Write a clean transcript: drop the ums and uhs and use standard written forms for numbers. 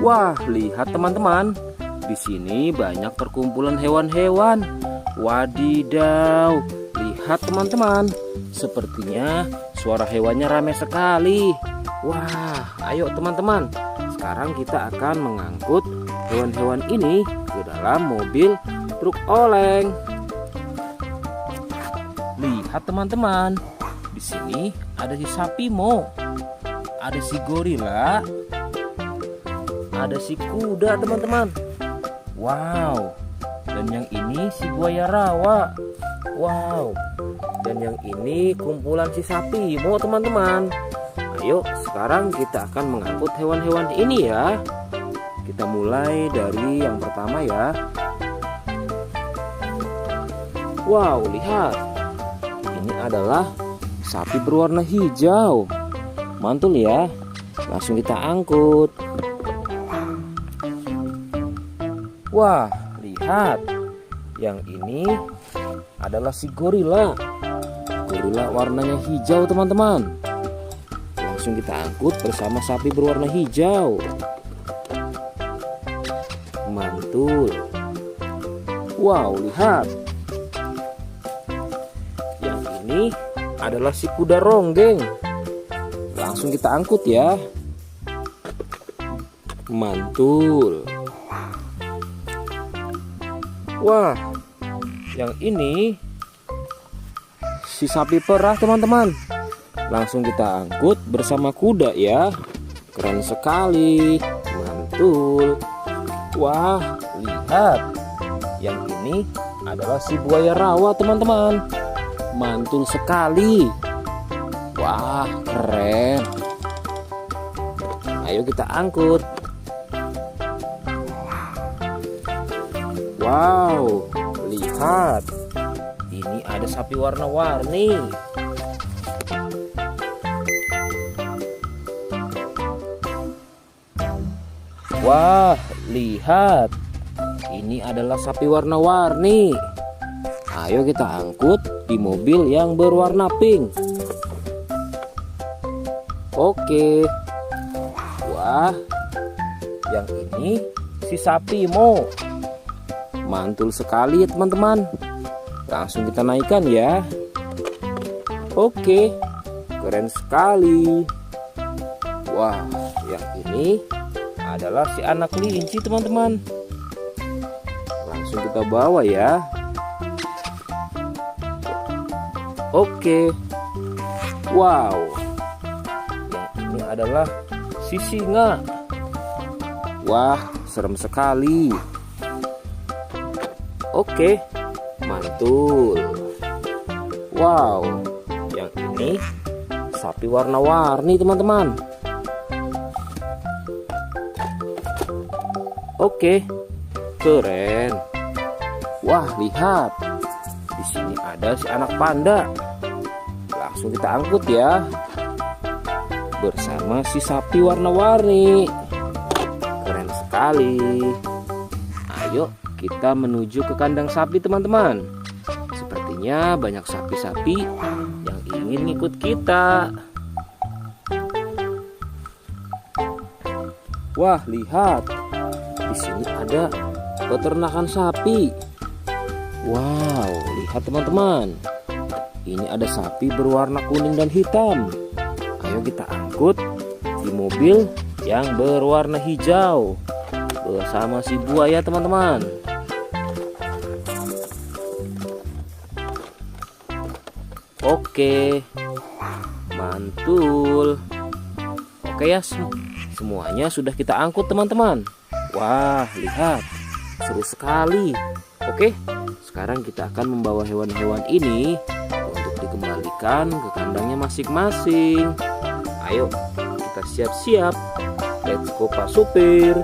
Wah, lihat teman-teman. Di sini banyak perkumpulan hewan-hewan. Wadidaw, lihat teman-teman. Sepertinya suara hewannya ramai sekali. Wah, ayo teman-teman. Sekarang kita akan mengangkut hewan-hewan ini ke dalam mobil truk oleng. Lihat teman-teman. Di sini ada si sapi mo, ada si gorila, ada si kuda teman-teman. Wow. Dan yang ini si buaya rawa. Wow. Dan yang ini kumpulan si sapi mo teman-teman. Ayo sekarang kita akan mengangkut hewan-hewan ini ya. Kita mulai dari yang pertama ya. Wow, lihat. Ini adalah sapi berwarna hijau. Mantul ya. Langsung kita angkut. Wah, lihat. Yang ini adalah si gorila. Gorila warnanya hijau teman-teman. Langsung kita angkut bersama sapi berwarna hijau. Mantul. Wow, lihat. Yang ini adalah si kuda ronggeng. Langsung kita angkut ya. Mantul. Wah, yang ini si sapi perah teman-teman. Langsung kita angkut bersama kuda ya. Keren sekali. Mantul. Wah, lihat. Yang ini adalah si buaya rawa teman-teman. Mantul sekali. Wah, keren. Ayo kita angkut. Wow, lihat. Ini ada sapi warna-warni. Wah, lihat. Ini adalah sapi warna-warni. Ayo kita angkut di mobil yang berwarna pink. Oke. Wah, yang ini si sapi mo. Mantul sekali ya teman-teman. Langsung kita naikkan ya. Oke, keren sekali. Wah, yang ini adalah si anak kelinci teman-teman. Langsung kita bawa ya. Oke. Wow. Yang ini adalah si singa. Wah, serem sekali. Oke, mantul. Wow, yang ini sapi warna-warni teman-teman. Oke, keren. Wah, lihat. Di sini ada si anak panda. Langsung kita angkut ya. Bersama si sapi warna-warni. Keren sekali. Ayo kita menuju ke kandang sapi teman-teman. Sepertinya banyak sapi-sapi yang ingin ikut kita. Wah, lihat. Di sini ada peternakan sapi. Wow, lihat teman-teman. Ini ada sapi berwarna kuning dan hitam. Ayo kita angkut di mobil yang berwarna hijau bersama si buaya teman-teman. Oke, mantul. Oke ya, semuanya sudah kita angkut teman-teman. Wah, lihat, seru sekali. Oke, sekarang kita akan membawa hewan-hewan ini untuk dikembalikan ke kandangnya masing-masing. Ayo, kita siap-siap. Let's go Pak Supir.